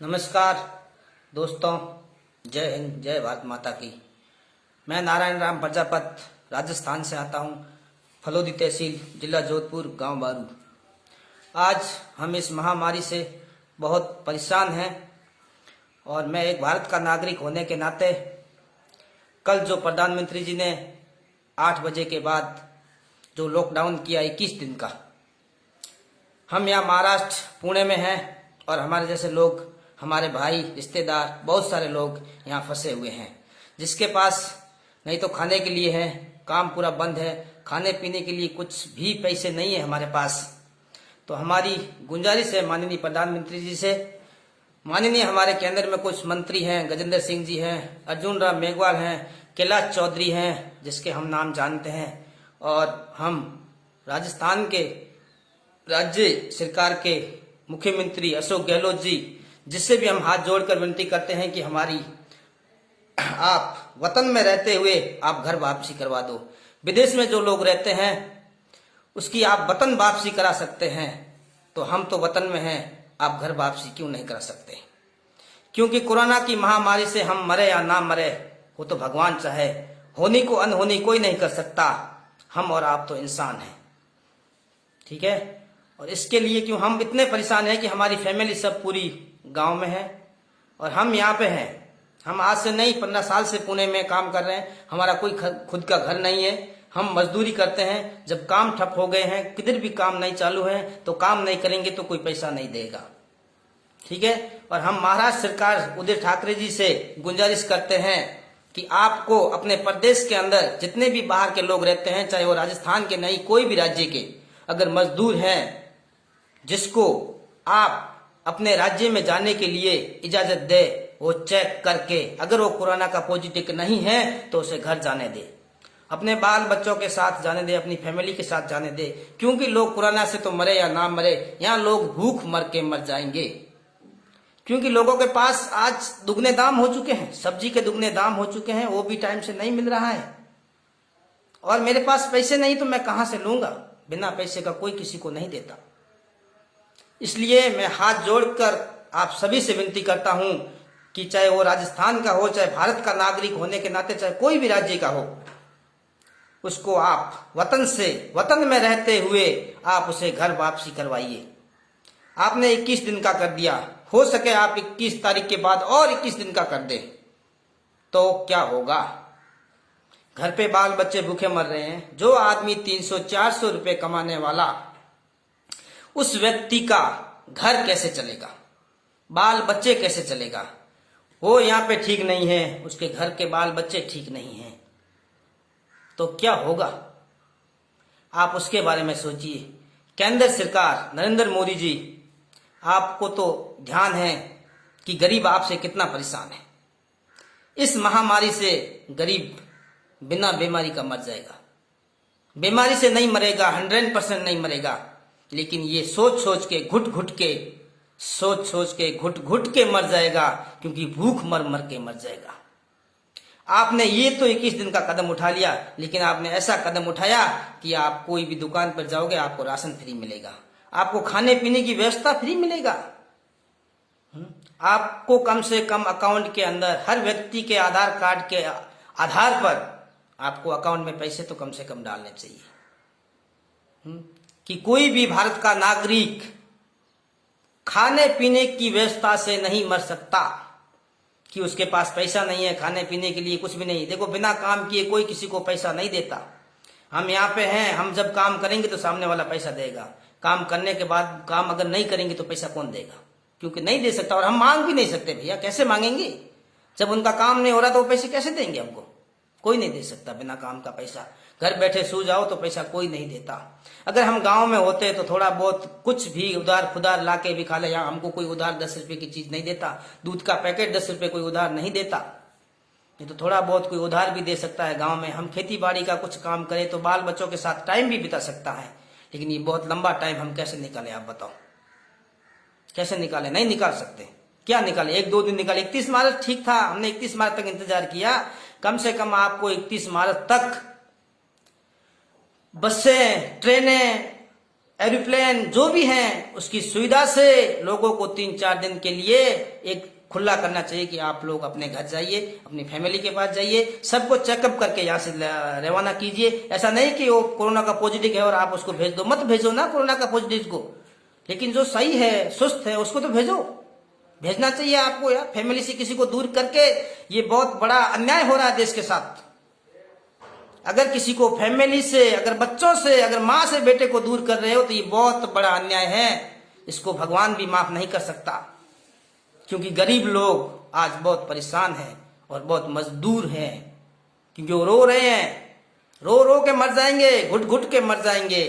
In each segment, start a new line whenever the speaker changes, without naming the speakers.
नमस्कार दोस्तों, जय हिंद, जय भारत माता की। मैं नारायण राम प्रजापत राजस्थान से आता हूँ, फलोदी तहसील, जिला जोधपुर, गांव बारू। आज हम इस महामारी से बहुत परेशान हैं और मैं एक भारत का नागरिक होने के नाते कल जो प्रधानमंत्री जी ने 8 बजे के बाद जो लॉकडाउन किया 21 दिन का, हम यहाँ महाराष्ट्र पुणे में हैं और हमारे जैसे लोग, हमारे भाई, रिश्तेदार, बहुत सारे लोग यहाँ फंसे हुए हैं, जिसके पास नहीं तो खाने के लिए है, काम पूरा बंद है, खाने पीने के लिए कुछ भी पैसे नहीं है हमारे पास। तो हमारी गुजारिश है माननीय प्रधानमंत्री जी से, माननीय हमारे केंद्र में कुछ मंत्री हैं, गजेंद्र सिंह जी हैं, अर्जुन राम मेघवाल हैं, कैलाश चौधरी हैं, जिसके हम नाम जानते हैं, और हम राजस्थान के राज्य सरकार के मुख्यमंत्री अशोक गहलोत जी, जिससे भी हम हाथ जोड़कर विनती करते हैं कि हमारी आप वतन में रहते हुए आप घर वापसी करवा दो। विदेश में जो लोग रहते हैं उसकी आप वतन वापसी करा सकते हैं, तो हम तो वतन में हैं, आप घर वापसी क्यों नहीं करा सकते? क्योंकि कोरोना की महामारी से हम मरे या ना मरे, वो तो भगवान चाहे, होनी को अनहोनी कोई नहीं कर सकता। हम और आप तो इंसान हैं, ठीक है। और इसके लिए क्यों हम इतने परेशान हैं कि हमारी फैमिली सब पूरी गांव में है और हम यहाँ पे हैं। हम आज से नहीं, 15 साल से पुणे में काम कर रहे हैं, हमारा कोई खुद का घर नहीं है, हम मजदूरी करते हैं। जब काम ठप हो गए हैं, किधर भी काम नहीं चालू है, तो काम नहीं करेंगे तो कोई पैसा नहीं देगा, ठीक है। और हम महाराष्ट्र सरकार उद्धव ठाकरे जी से गुजारिश करते हैं कि आपको अपने प्रदेश के अंदर जितने भी बाहर के लोग रहते हैं, चाहे वो राजस्थान के नहीं, कोई भी राज्य के अगर मजदूर हैं जिसको आप अपने राज्य में जाने के लिए इजाजत दे, वो चेक करके अगर वो कोरोना का पॉजिटिव नहीं है तो उसे घर जाने दे, अपने बाल बच्चों के साथ जाने दे, अपनी फैमिली के साथ जाने दे। क्योंकि लोग कोरोना से तो मरे या ना मरे, यहाँ लोग भूख मर के मर जाएंगे। क्योंकि लोगों के पास आज दुगने दाम हो चुके हैं, सब्जी के दुगने दाम हो चुके हैं, वो भी टाइम से नहीं मिल रहा है। और मेरे पास पैसे नहीं तो मैं कहां से लूंगा? बिना पैसे का कोई किसी को नहीं देता। इसलिए मैं हाथ जोड़कर आप सभी से विनती करता हूं कि चाहे वो राजस्थान का हो, चाहे भारत का नागरिक होने के नाते चाहे कोई भी राज्य का हो, उसको आप वतन में रहते हुए आप उसे घर वापसी करवाइए। आपने 21 दिन का कर दिया, हो सके आप 21 तारीख के बाद और 21 दिन का कर दे, तो क्या होगा? घर पे बाल बच्चे भूखे मर रहे हैं। जो आदमी 300-400 रुपए कमाने वाला, उस व्यक्ति का घर कैसे चलेगा? बाल बच्चे कैसे चलेगा? वो यहाँ पे ठीक नहीं है, उसके घर के बाल बच्चे ठीक नहीं हैं, तो क्या होगा? आप उसके बारे में सोचिए। केंद्र सरकार, नरेंद्र मोदी जी, आपको तो ध्यान है कि गरीब आपसे कितना परेशान है। इस महामारी से गरीब बिना बीमारी का मर जाएगा। बीमारी से नहीं मरेगा, 100% नहीं मरेगा, लेकिन ये सोच सोच के घुट घुट के मर जाएगा, क्योंकि भूख मर मर के मर जाएगा। आपने ये तो 21 दिन का कदम उठा लिया, लेकिन आपने ऐसा कदम उठाया कि आप कोई भी दुकान पर जाओगे आपको राशन फ्री मिलेगा, आपको खाने पीने की व्यवस्था फ्री मिलेगा। आपको कम से कम अकाउंट के अंदर हर व्यक्ति के आधार कार्ड के आधार पर आपको अकाउंट में पैसे तो कम से कम डालने चाहिए, कि कोई भी भारत का नागरिक खाने पीने की व्यवस्था से नहीं मर सकता, कि उसके पास पैसा नहीं है खाने पीने के लिए, कुछ भी नहीं। देखो, बिना काम किए कोई किसी को पैसा नहीं देता। हम यहाँ पे हैं, हम जब काम करेंगे तो सामने वाला पैसा देगा, काम करने के बाद काम अगर नहीं करेंगे तो पैसा कौन देगा? क्योंकि नहीं दे सकता, और हम मांग भी नहीं सकते। भैया कैसे मांगेंगे? जब उनका काम नहीं हो रहा तो वो पैसे कैसे देंगे हमको? कोई नहीं दे सकता बिना काम का पैसा। घर बैठे सो जाओ तो पैसा कोई नहीं देता। अगर हम गांव में होते तो थोड़ा बहुत कुछ भी उधार खुदार ला के भी खा ले। यहाँ हमको कोई उधार 10 रुपए की चीज नहीं देता, दूध का पैकेट 10 रुपए कोई उधार नहीं देता। ये तो थोड़ा बहुत कोई उधार भी दे सकता है गांव में। हम खेती बाड़ी का कुछ काम करें तो बाल बच्चों के साथ टाइम भी बिता सकता है, लेकिन ये बहुत लंबा टाइम हम कैसे निकाले? आप बताओ कैसे निकाले? नहीं निकाल सकते। क्या निकाले? 1-2 दिन निकाले। 31 मार्च ठीक था, हमने 31 मार्च तक इंतजार किया। कम से कम आपको 31 मार्च तक बसें, ट्रेनें, एरोप्लेन जो भी हैं उसकी सुविधा से लोगों को 3-4 दिन के लिए एक खुला करना चाहिए कि आप लोग अपने घर जाइए, अपनी फैमिली के पास जाइए, सबको चेकअप करके यहाँ से रवाना कीजिए। ऐसा नहीं कि वो कोरोना का पॉजिटिव है और आप उसको भेज दो, मत भेजो ना कोरोना का पॉजिटिव को, लेकिन जो सही है सुस्त है उसको तो भेजो। भेजना चाहिए आपको यार, फैमिली से किसी को दूर करके ये बहुत बड़ा अन्याय हो रहा है देश के साथ। अगर किसी को फैमिली से, अगर बच्चों से, अगर माँ से बेटे को दूर कर रहे हो तो ये बहुत बड़ा अन्याय है। इसको भगवान भी माफ नहीं कर सकता, क्योंकि गरीब लोग आज बहुत परेशान हैं और बहुत मजदूर हैं, क्योंकि वो रो रहे हैं, रो रो के मर जाएंगे, घुट घुट के मर जाएंगे।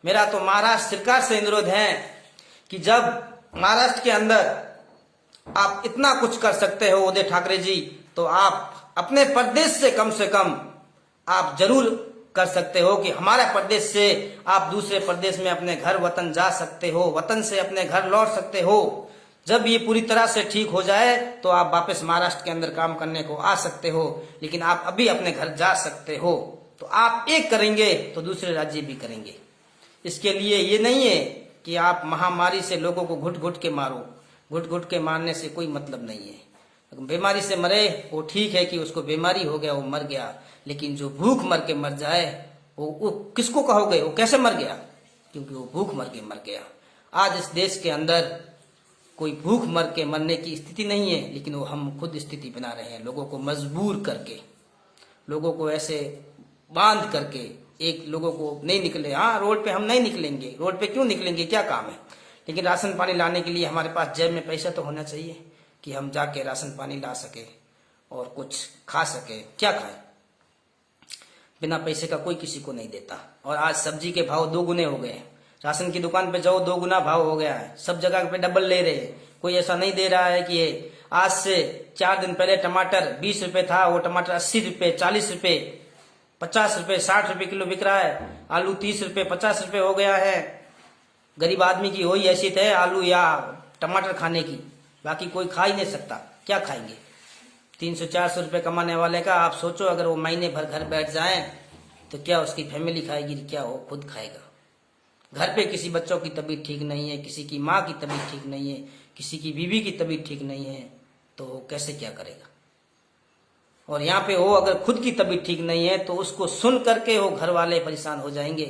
मेरा तो महाराष्ट्र सरकार से अनुरोध है कि जब महाराष्ट्र के अंदर आप इतना कुछ कर सकते हो उद्धव ठाकरे जी, तो आप अपने प्रदेश से कम आप जरूर कर सकते हो कि हमारे प्रदेश से आप दूसरे प्रदेश में अपने घर वतन जा सकते हो, वतन से अपने घर लौट सकते हो। जब ये पूरी तरह से ठीक हो जाए तो आप वापस महाराष्ट्र के अंदर काम करने को आ सकते हो, लेकिन आप अभी अपने घर जा सकते हो। तो आप एक करेंगे तो दूसरे राज्य भी करेंगे। इसके लिए ये नहीं है कि आप महामारी से लोगों को घुट घुट के मारो, घुट घुट के मारने से कोई मतलब नहीं है। बीमारी से मरे वो ठीक है कि उसको बीमारी हो गया, वो मर गया, लेकिन जो भूख मर के मर जाए वो किसको कहोगे, वो कैसे मर गया? क्योंकि वो भूख मर के मर गया। आज इस देश के अंदर कोई भूख मर के मरने की स्थिति नहीं है, लेकिन वो हम खुद स्थिति बना रहे हैं, लोगों को मजबूर करके, लोगों को ऐसे बांध करके। एक लोगों को नहीं निकले, हाँ रोड पे हम नहीं निकलेंगे, रोड पे क्यों निकलेंगे, क्या काम है, लेकिन राशन पानी लाने के लिए हमारे पास जेब में पैसा तो होना चाहिए कि हम जाके राशन पानी ला सके और कुछ खा सके। क्या खाए? बिना पैसे का कोई किसी को नहीं देता। और आज सब्जी के भाव 2 गुने हो गए हैं, राशन की दुकान पे जाओ 2 गुना भाव हो गया है, सब जगह पे डबल ले रहे हैं। कोई ऐसा नहीं दे रहा है कि ये आज से 4 दिन पहले टमाटर 20 रुपए था, वो टमाटर 80 रुपए, 40 रुपए, 50 रुपए, 60 रुपए किलो बिक रहा है। आलू 30 रुपए, 50 रुपए हो गया है। गरीब आदमी की वही हैसियत है आलू या टमाटर खाने की, बाकी कोई खा ही नहीं सकता। क्या खाएंगे? 300-400 रुपए कमाने वाले का आप सोचो, अगर वो महीने भर घर बैठ जाए तो क्या उसकी फैमिली खाएगी, क्या वो खुद खाएगा? घर पे किसी बच्चों की तबीयत ठीक नहीं है, किसी की माँ की तबीयत ठीक नहीं है, किसी की बीवी की तबीयत ठीक नहीं है, तो कैसे क्या करेगा? और यहाँ पे वो अगर खुद की तबीयत ठीक नहीं है तो उसको सुन करके वो घर वाले परेशान हो जाएंगे।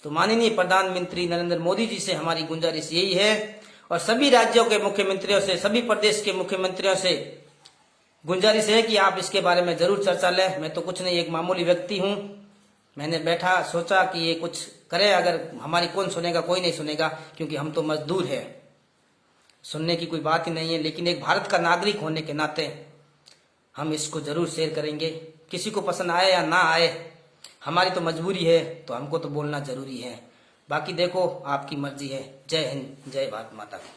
तो माननीय प्रधानमंत्री नरेंद्र मोदी जी से हमारी गुजारिश यही है, और सभी राज्यों के मुख्यमंत्रियों से, सभी प्रदेश के मुख्यमंत्रियों से गुजारिश है कि आप इसके बारे में जरूर चर्चा लें। मैं तो कुछ नहीं, एक मामूली व्यक्ति हूं, मैंने बैठा सोचा कि ये कुछ करें, अगर हमारी कौन सुनेगा, कोई नहीं सुनेगा, क्योंकि हम तो मजदूर हैं, सुनने की कोई बात ही नहीं है। लेकिन एक भारत का नागरिक होने के नाते हम इसको जरूर शेयर करेंगे, किसी को पसंद आए या ना आए, हमारी तो मजबूरी है, तो हमको तो बोलना जरूरी है। बाकी देखो आपकी मर्जी है। जय हिंद, जय भारत माता की।